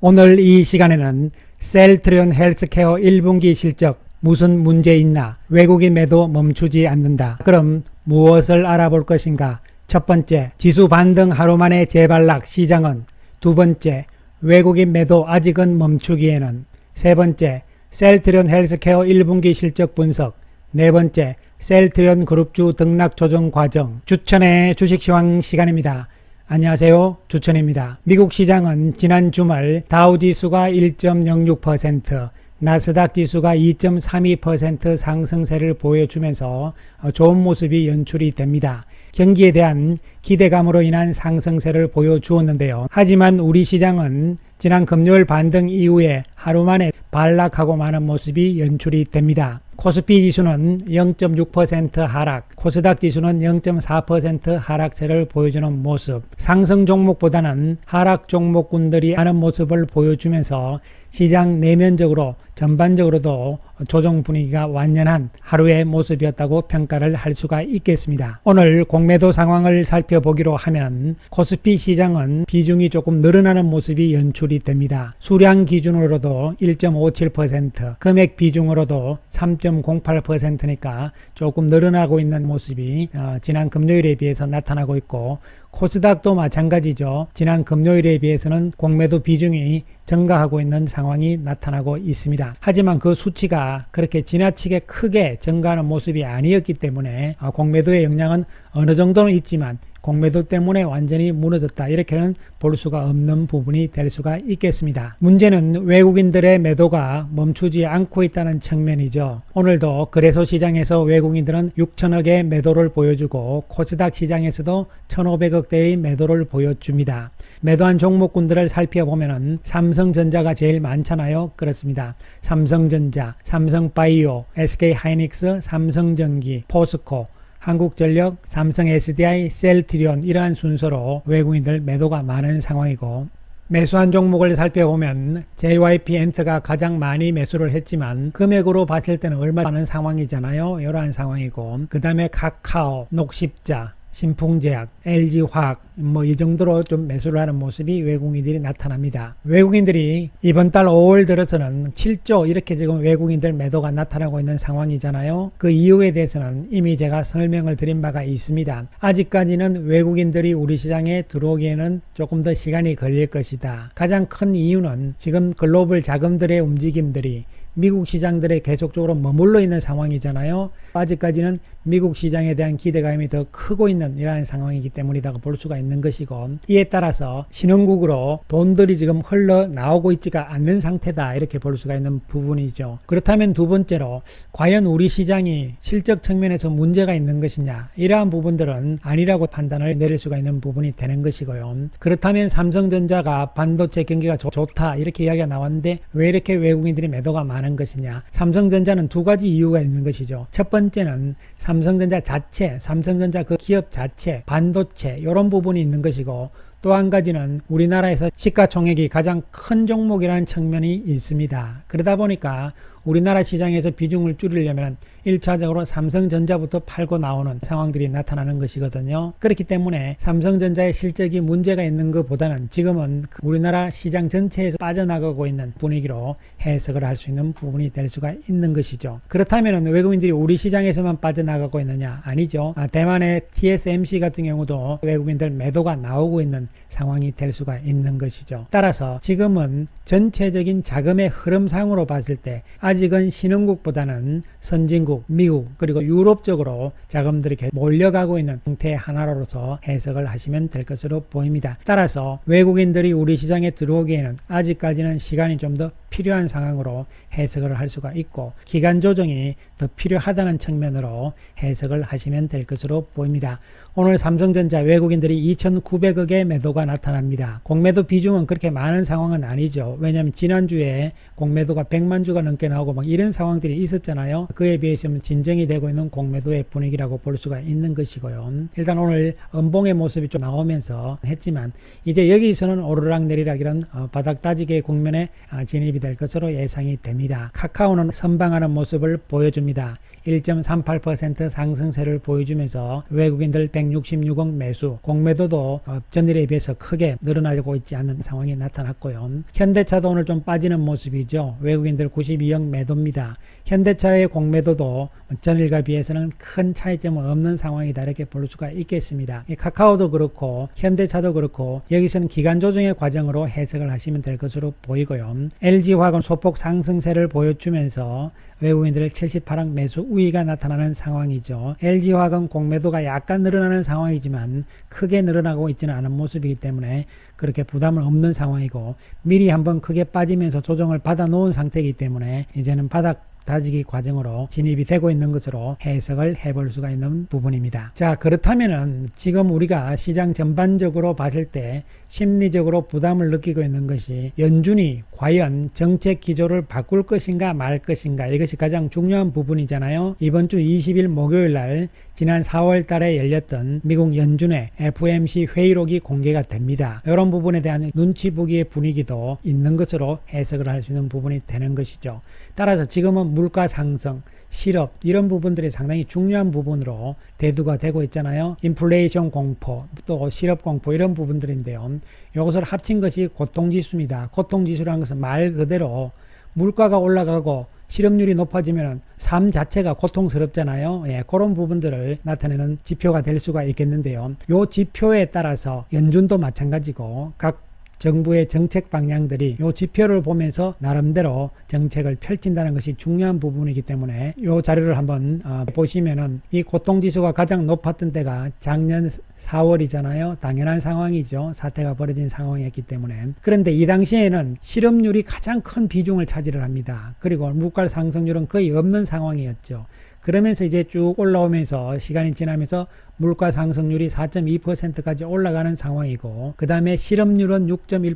오늘 이 시간에는 셀트리온 헬스케어 1분기 실적 무슨 문제 있나, 외국인 매도 멈추지 않는다. 그럼 무엇을 알아볼 것인가? 첫 번째, 지수 반등 하루 만에 재발락 시장은. 두 번째, 외국인 매도 아직은 멈추기에는. 세 번째, 셀트리온 헬스케어 1분기 실적 분석. 네 번째, 셀트리온 그룹주 등락 조정 과정. 주천의 주식시황 시간입니다. 안녕하세요, 주천입니다. 미국 시장은 지난 주말 다우지수가 1.06%, 나스닥 지수가 2.32% 상승세를 보여주면서 좋은 모습이 연출이 됩니다. 경기에 대한 기대감으로 인한 상승세를 보여주었는데요. 하지만 우리 시장은 지난 금요일 반등 이후에 하루 만에 반락하고 마는 모습이 연출이 됩니다. 코스피 지수는 0.6% 하락, 코스닥 지수는 0.4% 하락세를 보여주는 모습. 상승 종목보다는 하락 종목군들이 많은 모습을 보여주면서 시장 내면적으로 전반적으로도 조정 분위기가 완연한 하루의 모습이었다고 평가를 할 수가 있겠습니다. 오늘 공매도 상황을 살펴보기로 하면 코스피 시장은 비중이 조금 늘어나는 모습이 연출이 됩니다. 수량 기준으로도 1.57%, 금액 비중으로도 3.08%니까 조금 늘어나고 있는 모습이 지난 금요일에 비해서 나타나고 있고, 코스닥도 마찬가지죠. 지난 금요일에 비해서는 공매도 비중이 증가하고 있는 상황이 나타나고 있습니다. 하지만 그 수치가 그렇게 지나치게 크게 증가하는 모습이 아니었기 때문에 공매도의 영향은 어느 정도는 있지만 공매도 때문에 완전히 무너졌다, 이렇게는 볼 수가 없는 부분이 될 수가 있겠습니다. 문제는 외국인들의 매도가 멈추지 않고 있다는 측면이죠. 오늘도 거래소 시장에서 외국인들은 6천억의 매도를 보여주고 코스닥 시장에서도 1,500억대의 매도를 보여줍니다. 매도한 종목군들을 살펴보면 삼성전자가 제일 많잖아요. 그렇습니다. 삼성전자, 삼성바이오, SK하이닉스, 삼성전기, 포스코, 한국전력, 삼성 SDI, 셀트리온, 이러한 순서로 외국인들 매도가 많은 상황이고, 매수한 종목을 살펴보면 JYP엔터가 가장 많이 매수를 했지만 금액으로 봤을 때는 얼마 많은 상황이잖아요. 이러한 상황이고, 그 다음에 카카오, 녹십자, 신풍제약, LG화학 이 정도로 좀 매수를 하는 모습이 외국인들이 나타납니다. 외국인들이 이번 달 5월 들어서는 7조 이렇게 지금 외국인들 매도가 나타나고 있는 상황이잖아요. 그 이유에 대해서는 이미 제가 설명을 드린 바가 있습니다. 아직까지는 외국인들이 우리 시장에 들어오기에는 조금 더 시간이 걸릴 것이다. 가장 큰 이유는 지금 글로벌 자금들의 움직임들이 미국 시장들에 계속적으로 머물러 있는 상황이잖아요. 아직까지는 미국 시장에 대한 기대감이 더 크고 있는 이러한 상황이기 때문이라고 볼 수가 있는 것이고, 이에 따라서 신흥국으로 돈들이 지금 흘러나오고 있지가 않는 상태다, 이렇게 볼 수가 있는 부분이죠. 그렇다면 두 번째로, 과연 우리 시장이 실적 측면에서 문제가 있는 것이냐, 이러한 부분들은 아니라고 판단을 내릴 수가 있는 부분이 되는 것이고요. 그렇다면 삼성전자가 반도체 경기가 좋다 이렇게 이야기가 나왔는데 왜 이렇게 외국인들이 매도가 많은 것이냐. 삼성전자는 두 가지 이유가 있는 것이죠. 첫 번째는 삼성전자 자체, 삼성전자 그 기업 자체, 반도체 이런 부분이 있는 것이고, 또 한 가지는 우리나라에서 시가총액이 가장 큰 종목이라는 측면이 있습니다. 그러다 보니까 우리나라 시장에서 비중을 줄이려면 1차적으로 삼성전자부터 팔고 나오는 상황들이 나타나는 것이거든요. 그렇기 때문에 삼성전자의 실적이 문제가 있는 것보다는 지금은 우리나라 시장 전체에서 빠져나가고 있는 분위기로 해석을 할 수 있는 부분이 될 수가 있는 것이죠. 그렇다면 외국인들이 우리 시장에서만 빠져나가고 있느냐? 아니죠. 대만의 TSMC 같은 경우도 외국인들 매도가 나오고 있는 상황이 될 수가 있는 것이죠. 따라서 지금은 전체적인 자금의 흐름상으로 봤을 때 아직은 신흥국보다는 선진국, 미국 그리고 유럽 쪽으로 자금들이 몰려가고 있는 형태의 하나로서 해석을 하시면 될 것으로 보입니다. 따라서 외국인들이 우리 시장에 들어오기에는 아직까지는 시간이 좀 더 필요한 상황으로 해석을 할 수가 있고, 기간 조정이 더 필요하다는 측면으로 해석을 하시면 될 것으로 보입니다. 오늘 삼성전자 외국인들이 2,900억의 매도가 나타납니다. 공매도 비중은 그렇게 많은 상황은 아니죠. 왜냐하면 지난주에 공매도가 100만 주가 넘게 나오고 막 이런 상황들이 있었잖아요. 그에 비해서 진정이 되고 있는 공매도의 분위기라고 볼 수가 있는 것이고요. 일단 오늘 음봉의 모습이 좀 나오면서 했지만 이제 여기서는 오르락내리락 이런 바닥 따지기의 국면에 진입이 될 것으로 예상이 됩니다. 카카오는 선방하는 모습을 보여줍니다. 올랐습니다. 1.38% 상승세를 보여주면서 외국인들 166억 매수, 공매도도 전일에 비해서 크게 늘어나고 있지 않는 상황이 나타났고요. 현대차도 오늘 좀 빠지는 모습이죠. 외국인들 92억 매도입니다. 현대차의 공매도도 전일과 비해서는 큰 차이점은 없는 상황이다, 이렇게 볼 수가 있겠습니다. 카카오도 그렇고 현대차도 그렇고 여기서는 기간 조정의 과정으로 해석을 하시면 될 것으로 보이고요. LG화학은 소폭 상승세를 보여주면서 외국인들 78억 매수 우위가 나타나는 상황이죠. LG화학은 공매도가 약간 늘어나는 상황이지만 크게 늘어나고 있지는 않은 모습이기 때문에 그렇게 부담은 없는 상황이고, 미리 한번 크게 빠지면서 조정을 받아 놓은 상태이기 때문에 이제는 바닥 다지기 과정으로 진입이 되고 있는 것으로 해석을 해볼 수가 있는 부분입니다. 자, 그렇다면은 지금 우리가 시장 전반적으로 봤을 때 심리적으로 부담을 느끼고 있는 것이 연준이 과연 정책 기조를 바꿀 것인가 말 것인가, 이것이 가장 중요한 부분이잖아요. 이번 주 20일 목요일 날 지난 4월 달에 열렸던 미국 연준의 FOMC 회의록이 공개가 됩니다. 이런 부분에 대한 눈치 보기의 분위기도 있는 것으로 해석을 할 수 있는 부분이 되는 것이죠. 따라서 지금은 물가 상승, 실업 이런 부분들이 상당히 중요한 부분으로 대두가 되고 있잖아요. 인플레이션 공포, 또 실업 공포 이런 부분들인데요. 이것을 합친 것이 고통지수입니다. 고통지수라는 것은 말 그대로 물가가 올라가고 실업률이 높아지면 삶 자체가 고통스럽잖아요. 예, 그런 부분들을 나타내는 지표가 될 수가 있겠는데요. 이 지표에 따라서 연준도 마찬가지고 각 정부의 정책 방향들이 이 지표를 보면서 나름대로 정책을 펼친다는 것이 중요한 부분이기 때문에 이 자료를 한번 보시면은 이 고통지수가 가장 높았던 때가 작년 4월이잖아요. 당연한 상황이죠. 사태가 벌어진 상황이었기 때문에. 그런데 이 당시에는 실업률이 가장 큰 비중을 차지를 합니다. 그리고 물가 상승률은 거의 없는 상황이었죠. 그러면서 이제 쭉 올라오면서 시간이 지나면서 물가 상승률이 4.2%까지 올라가는 상황이고, 그 다음에 실업률은 6.1%,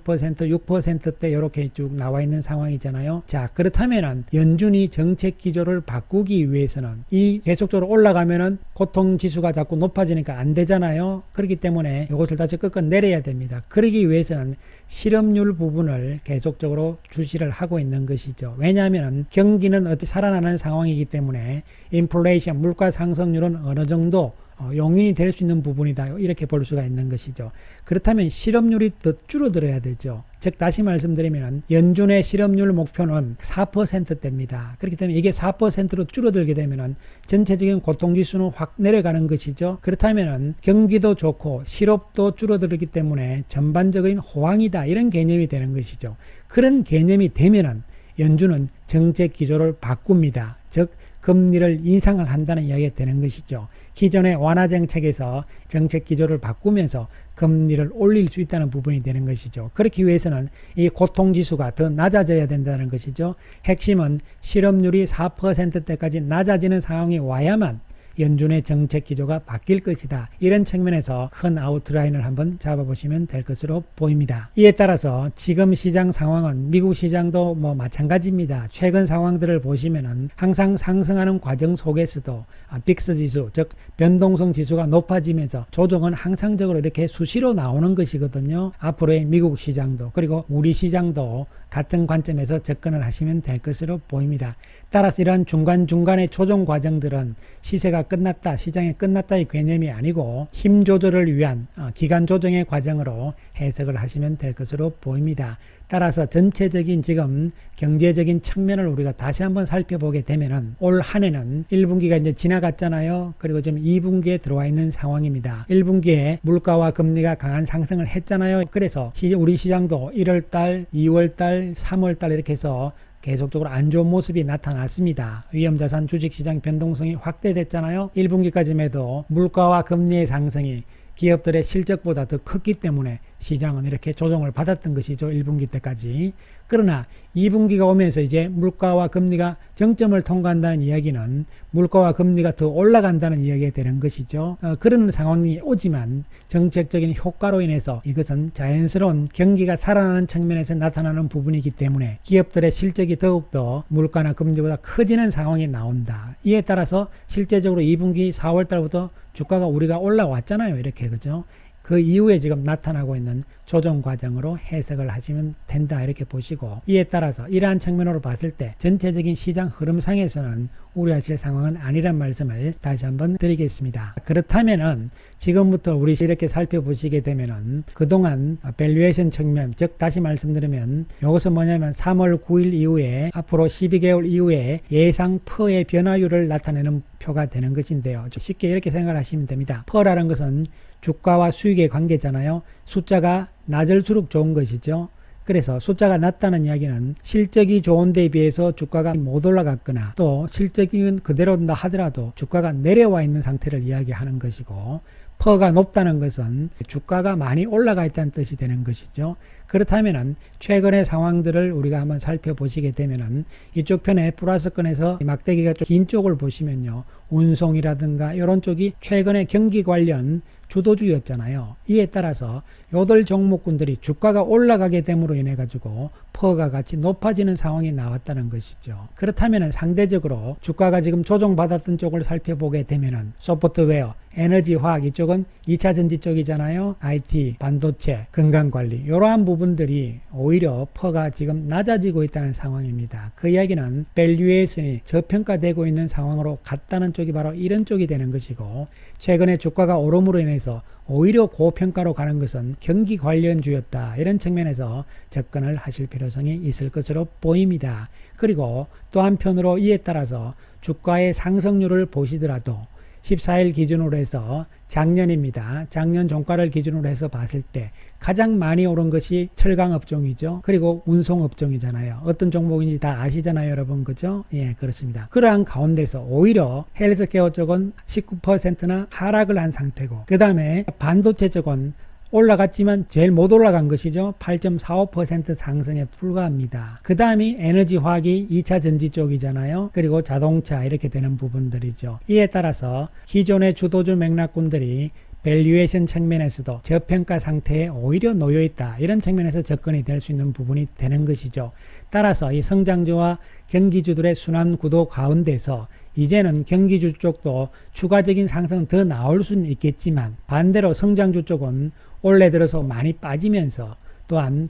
6%대 이렇게 쭉 나와 있는 상황이잖아요. 자, 그렇다면은 연준이 정책 기조를 바꾸기 위해서는 이 계속적으로 올라가면은 고통지수가 자꾸 높아지니까 안 되잖아요. 그렇기 때문에 이것을 다시 꺾어 내려야 됩니다. 그러기 위해서는 실업률 부분을 계속적으로 주시를 하고 있는 것이죠. 왜냐하면 경기는 어떻게 살아나는 상황이기 때문에 인플레이션, 물가 상승률은 어느 정도 용인이 될 수 있는 부분이다, 이렇게 볼 수가 있는 것이죠. 그렇다면 실업률이 더 줄어들어야 되죠. 즉 다시 말씀드리면 연준의 실업률 목표는 4%대입니다. 그렇기 때문에 이게 4%로 줄어들게 되면 전체적인 고통지수는 확 내려가는 것이죠. 그렇다면 경기도 좋고 실업도 줄어들기 때문에 전반적인 호황이다, 이런 개념이 되는 것이죠. 그런 개념이 되면 연준은 정책 기조를 바꿉니다. 즉 금리를 인상을 한다는 이야기가 되는 것이죠. 기존의 완화 정책에서 정책 기조를 바꾸면서 금리를 올릴 수 있다는 부분이 되는 것이죠. 그렇기 위해서는 이 고통지수가 더 낮아져야 된다는 것이죠. 핵심은 실업률이 4%대까지 낮아지는 상황이 와야만 연준의 정책 기조가 바뀔 것이다, 이런 측면에서 큰 아웃라인을 한번 잡아보시면 될 것으로 보입니다. 이에 따라서 지금 시장 상황은 미국 시장도 마찬가지입니다. 최근 상황들을 보시면은 항상 상승하는 과정 속에서도 빅스 지수, 즉 변동성 지수가 높아지면서 조정은 항상적으로 이렇게 수시로 나오는 것이거든요. 앞으로의 미국 시장도 그리고 우리 시장도 같은 관점에서 접근을 하시면 될 것으로 보입니다. 따라서 이러한 중간중간의 조정 과정들은 시세가 끝났다, 시장이 끝났다의 개념이 아니고 힘 조절을 위한 기간 조정의 과정으로 해석을 하시면 될 것으로 보입니다. 따라서 전체적인 지금 경제적인 측면을 우리가 다시 한번 살펴보게 되면은 올 한 해는 1분기가 이제 지나갔잖아요. 그리고 지금 2분기에 들어와 있는 상황입니다. 1분기에 물가와 금리가 강한 상승을 했잖아요. 그래서 우리 시장도 1월달, 2월달, 3월달 이렇게 해서 계속적으로 안 좋은 모습이 나타났습니다. 위험자산 주식시장 변동성이 확대됐잖아요. 1분기까지만 해도 물가와 금리의 상승이 기업들의 실적보다 더 컸기 때문에 시장은 이렇게 조정을 받았던 것이죠. 1분기 때까지. 그러나 2분기가 오면서 이제 물가와 금리가 정점을 통과한다는 이야기는 물가와 금리가 더 올라간다는 이야기가 되는 것이죠. 그런 상황이 오지만 정책적인 효과로 인해서 이것은 자연스러운 경기가 살아나는 측면에서 나타나는 부분이기 때문에 기업들의 실적이 더욱더 물가나 금리보다 커지는 상황이 나온다. 이에 따라서 실제적으로 2분기 4월 달부터 주가가 우리가 올라왔잖아요. 이렇게, 그죠? 그 이후에 지금 나타나고 있는 조정 과정으로 해석을 하시면 된다 이렇게 보시고, 이에 따라서 이러한 측면으로 봤을 때 전체적인 시장 흐름상에서는 우려하실 상황은 아니란 말씀을 다시 한번 드리겠습니다. 그렇다면은 지금부터 우리 이렇게 살펴보시게 되면은 그동안 밸류에이션 측면, 즉 다시 말씀드리면 이것은 뭐냐면 3월 9일 이후에 앞으로 12개월 이후에 예상 퍼의 변화율을 나타내는 표가 되는 것인데요. 쉽게 이렇게 생각하시면 됩니다. 퍼라는 것은 주가와 수익의 관계잖아요. 숫자가 낮을수록 좋은 것이죠. 그래서 숫자가 낮다는 이야기는 실적이 좋은 데 비해서 주가가 못 올라갔거나 또 실적이 그대로다 하더라도 주가가 내려와 있는 상태를 이야기하는 것이고, 퍼가 높다는 것은 주가가 많이 올라가 있다는 뜻이 되는 것이죠. 그렇다면은 최근의 상황들을 우리가 한번 살펴보시게 되면은 이쪽 편에 플러스권에서 막대기가 좀 긴 쪽을 보시면요, 운송이라든가 이런 쪽이 최근에 경기 관련 주도주였잖아요. 이에 따라서 요들 종목군들이 주가가 올라가게 됨으로 인해 가지고 퍼가 같이 높아지는 상황이 나왔다는 것이죠. 그렇다면 상대적으로 주가가 지금 조정받았던 쪽을 살펴보게 되면은 소프트웨어, 에너지, 화학 이쪽은 2차 전지 쪽이잖아요. IT, 반도체, 건강관리 이러한 부분들이 오히려 퍼가 지금 낮아지고 있다는 상황입니다. 그 이야기는 밸류에이션이 저평가되고 있는 상황으로 갔다는 쪽이 바로 이런 쪽이 되는 것이고, 최근에 주가가 오름으로 인해서 오히려 고평가로 가는 것은 경기 관련주였다, 이런 측면에서 접근을 하실 필요성이 있을 것으로 보입니다. 그리고 또 한편으로 이에 따라서 주가의 상승률을 보시더라도 14일 기준으로 해서 작년입니다. 작년 종가를 기준으로 해서 봤을 때 가장 많이 오른 것이 철강업종이죠. 그리고 운송업종이잖아요. 어떤 종목인지 다 아시잖아요, 여러분. 그죠? 예, 그렇습니다. 그러한 가운데서 오히려 헬스케어 쪽은 19%나 하락을 한 상태고, 그 다음에 반도체 쪽은 올라갔지만 제일 못 올라간 것이죠. 8.45% 상승에 불과합니다. 그 다음이 에너지 화학이 2차 전지 쪽이잖아요. 그리고 자동차 이렇게 되는 부분들이죠. 이에 따라서 기존의 주도주 맥락군들이 밸류에이션 측면에서도 저평가 상태에 오히려 놓여있다, 이런 측면에서 접근이 될 수 있는 부분이 되는 것이죠. 따라서 이 성장주와 경기주들의 순환 구도 가운데서 이제는 경기주 쪽도 추가적인 상승은 더 나올 수는 있겠지만, 반대로 성장주 쪽은 올해 들어서 많이 빠지면서 또한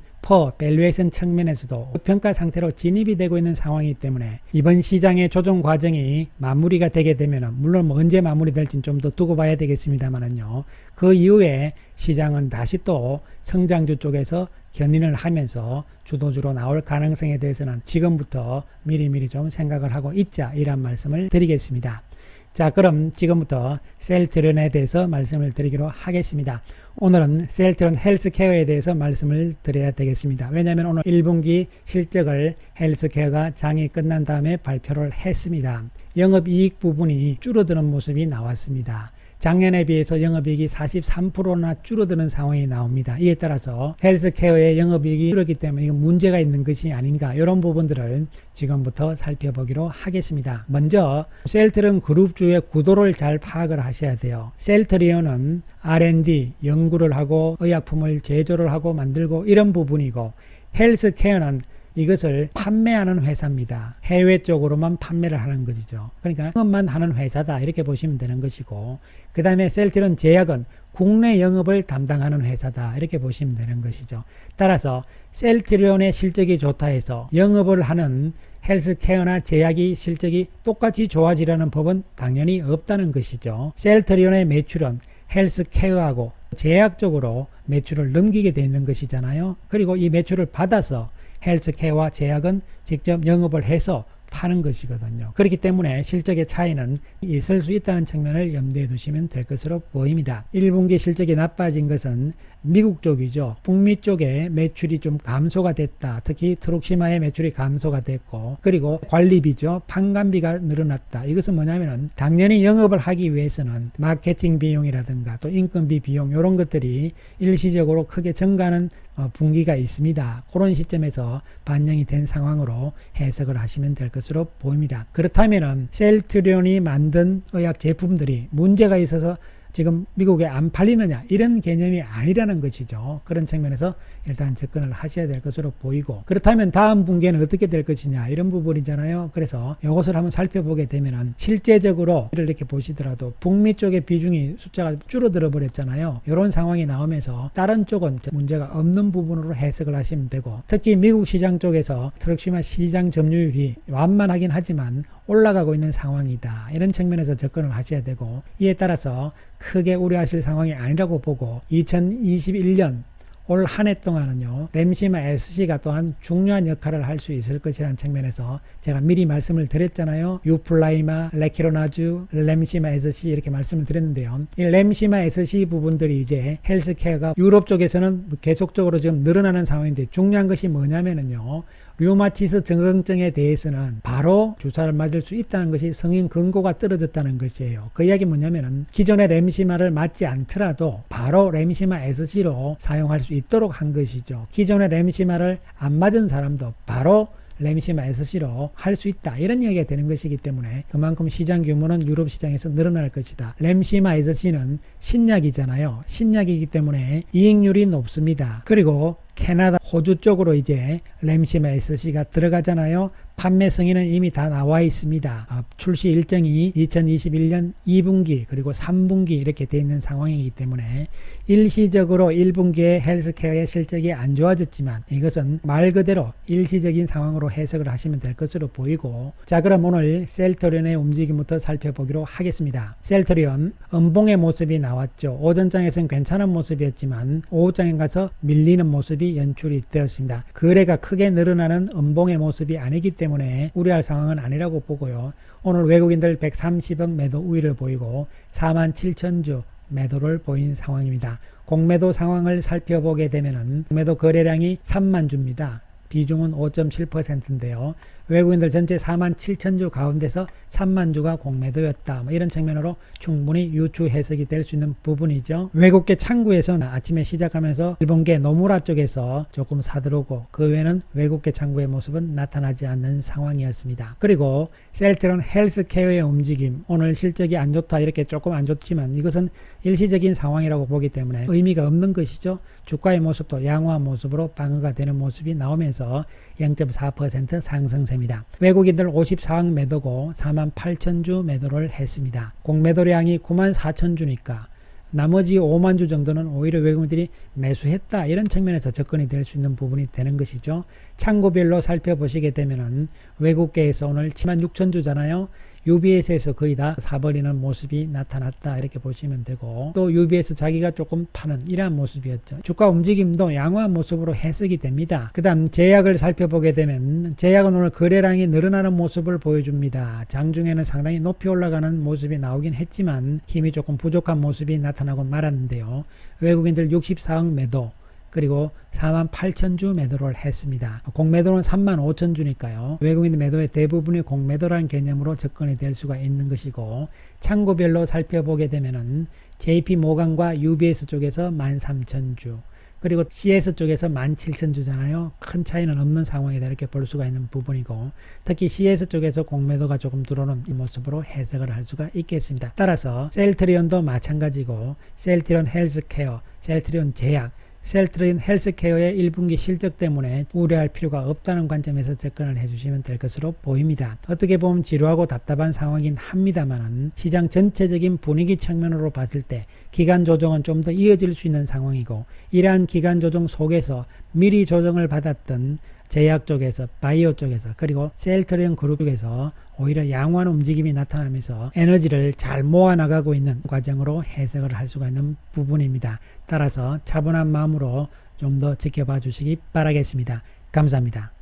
밸류에이션 측면에서도 평가 상태로 진입이 되고 있는 상황이기 때문에 이번 시장의 조정 과정이 마무리가 되게 되면, 물론 언제 마무리될지는 좀 더 두고 봐야 되겠습니다만은요, 그 이후에 시장은 다시 또 성장주 쪽에서 견인을 하면서 주도주로 나올 가능성에 대해서는 지금부터 미리미리 좀 생각을 하고 있자, 이런 말씀을 드리겠습니다. 자, 그럼 지금부터 셀트리온에 대해서 말씀을 드리기로 하겠습니다. 오늘은 셀트리온 헬스케어에 대해서 말씀을 드려야 되겠습니다. 왜냐하면 오늘 1분기 실적을 헬스케어가 장이 끝난 다음에 발표를 했습니다. 영업이익 부분이 줄어드는 모습이 나왔습니다. 작년에 비해서 영업이익이 43%나 줄어드는 상황이 나옵니다. 이에 따라서 헬스케어의 영업이익이 줄었기 때문에 이건 문제가 있는 것이 아닌가, 이런 부분들을 지금부터 살펴보기로 하겠습니다. 먼저 셀트리온 그룹주의 구도를 잘 파악을 하셔야 돼요. 셀트리온은 R&D, 연구를 하고 의약품을 제조를 하고 만들고 이런 부분이고, 헬스케어는 이것을 판매하는 회사입니다. 해외 쪽으로만 판매를 하는 것이죠. 그러니까 영업만 하는 회사다, 이렇게 보시면 되는 것이고, 그 다음에 셀트리온 제약은 국내 영업을 담당하는 회사다, 이렇게 보시면 되는 것이죠. 따라서 셀트리온의 실적이 좋다 해서 영업을 하는 헬스케어나 제약이 실적이 똑같이 좋아지라는 법은 당연히 없다는 것이죠. 셀트리온의 매출은 헬스케어하고 제약 쪽으로 매출을 넘기게 되어 있는 것이잖아요. 그리고 이 매출을 받아서 헬스케어와 제약은 직접 영업을 해서 파는 것이거든요. 그렇기 때문에 실적의 차이는 있을 수 있다는 측면을 염두에 두시면 될 것으로 보입니다. 1분기 실적이 나빠진 것은 미국 쪽이죠. 북미 쪽에 매출이 좀 감소가 됐다. 특히 트룩시마의 매출이 감소가 됐고, 그리고 관리비죠. 판관비가 늘어났다. 이것은 뭐냐면은 당연히 영업을 하기 위해서는 마케팅 비용이라든가 또 인건비 비용 이런 것들이 일시적으로 크게 증가하는 분기가 있습니다. 그런 시점에서 반영이 된 상황으로 해석을 하시면 될 것으로 보입니다. 그렇다면은 셀트리온이 만든 의약 제품들이 문제가 있어서 지금 미국에 안 팔리느냐 이런 개념이 아니라는 것이죠. 그런 측면에서 일단 접근을 하셔야 될 것으로 보이고, 그렇다면 다음 분기에는 어떻게 될 것이냐 이런 부분이잖아요. 그래서 이것을 한번 살펴보게 되면은 실제적으로 이렇게 보시더라도 북미 쪽의 비중이 숫자가 줄어들어 버렸잖아요. 이런 상황이 나오면서 다른 쪽은 문제가 없는 부분으로 해석을 하시면 되고, 특히 미국 시장 쪽에서 트럭시마 시장 점유율이 완만하긴 하지만 올라가고 있는 상황이다, 이런 측면에서 접근을 하셔야 되고, 이에 따라서 크게 우려하실 상황이 아니라고 보고, 2021년 올 한 해 동안은요, 램시마 SC가 또한 중요한 역할을 할 수 있을 것이라는 측면에서 제가 미리 말씀을 드렸잖아요. 유플라이마, 레키로나주, 램시마 SC 이렇게 말씀을 드렸는데요. 이 램시마 SC 부분들이 이제 헬스케어가 유럽 쪽에서는 계속적으로 지금 늘어나는 상황인데, 중요한 것이 뭐냐면은요, 류마티스 증후증에 대해서는 바로 주사를 맞을 수 있다는 것이 성인 근거가 떨어졌다는 것이에요. 그 이야기 뭐냐면은 기존의 램시마를 맞지 않더라도 바로 램시마 SC로 사용할 수 있도록 한 것이죠. 기존의 램시마를 안 맞은 사람도 바로 램시마 SC로 할 수 있다, 이런 이야기가 되는 것이기 때문에 그만큼 시장 규모는 유럽 시장에서 늘어날 것이다. 램시마 SC는 신약이잖아요. 신약이기 때문에 이익률이 높습니다. 그리고 캐나다, 호주 쪽으로 이제 램시마 SC가 들어가잖아요. 판매 승인은 이미 다 나와 있습니다. 출시 일정이 2021년 2분기 그리고 3분기 이렇게 되어 있는 상황이기 때문에 일시적으로 1분기에 헬스케어의 실적이 안 좋아졌지만 이것은 말 그대로 일시적인 상황으로 해석을 하시면 될 것으로 보이고, 자, 그럼 오늘 셀트리온의 움직임부터 살펴보기로 하겠습니다. 셀트리온 음봉의 모습이 나왔죠. 오전장에서는 괜찮은 모습이었지만 오후장에 가서 밀리는 모습이 연출이 되었습니다. 거래가 크게 늘어나는 음봉의 모습이 아니기 때문에 우려할 상황은 아니라고 보고요. 오늘 외국인들 130억 매도 우위를 보이고 47,000주 매도를 보인 상황입니다. 공매도 상황을 살펴보게 되면은 공매도 거래량이 3만 주입니다. 비중은 5.7%인데요. 외국인들 전체 47,000주 가운데서 3만 주가 공매도였다, 이런 측면으로 충분히 유추 해석이 될 수 있는 부분이죠. 외국계 창구에서는 아침에 시작하면서 일본계 노무라 쪽에서 조금 사들어오고, 그 외에는 외국계 창구의 모습은 나타나지 않는 상황이었습니다. 그리고 셀트리온 헬스케어의 움직임, 오늘 실적이 안 좋다 이렇게 조금 안 좋지만 이것은 일시적인 상황이라고 보기 때문에 의미가 없는 것이죠. 주가의 모습도 양호한 모습으로 방어가 되는 모습이 나오면서 0.4% 상승세입니다. 외국인들 54억 매도고 48,000주 매도를 했습니다. 공매도량이 94,000주니까 나머지 5만 주 정도는 오히려 외국인들이 매수했다, 이런 측면에서 접근이 될 수 있는 부분이 되는 것이죠. 창구별로 살펴보시게 되면은 외국계에서 오늘 76,000주잖아요. UBS에서 거의 다 사버리는 모습이 나타났다, 이렇게 보시면 되고, 또 UBS 자기가 조금 파는 이러한 모습이었죠. 주가 움직임도 양호한 모습으로 해석이 됩니다. 그 다음 제약을 살펴보게 되면 제약은 오늘 거래량이 늘어나는 모습을 보여줍니다. 장중에는 상당히 높이 올라가는 모습이 나오긴 했지만 힘이 조금 부족한 모습이 나타나고 말았는데요. 외국인들 64억 매도 그리고 48,000주 매도를 했습니다. 공매도는 35,000주니까요. 외국인 매도의 대부분이 공매도라는 개념으로 접근이 될 수가 있는 것이고, 창구별로 살펴보게 되면은 JP 모간과 UBS 쪽에서 13,000주, 그리고 CS 쪽에서 17,000주잖아요. 큰 차이는 없는 상황이다, 이렇게 볼 수가 있는 부분이고, 특히 CS 쪽에서 공매도가 조금 들어오는 이 모습으로 해석을 할 수가 있겠습니다. 따라서 셀트리온도 마찬가지고, 셀트리온 헬스케어, 셀트리온 제약, 셀트리온 헬스케어의 1분기 실적 때문에 우려할 필요가 없다는 관점에서 접근을 해주시면 될 것으로 보입니다. 어떻게 보면 지루하고 답답한 상황이긴 합니다만 시장 전체적인 분위기 측면으로 봤을 때 기간 조정은 좀 더 이어질 수 있는 상황이고, 이러한 기간 조정 속에서 미리 조정을 받았던 제약 쪽에서, 바이오 쪽에서, 그리고 셀트리온 그룹 쪽에서 오히려 양호한 움직임이 나타나면서 에너지를 잘 모아나가고 있는 과정으로 해석을 할 수가 있는 부분입니다. 따라서 차분한 마음으로 좀 더 지켜봐 주시기 바라겠습니다. 감사합니다.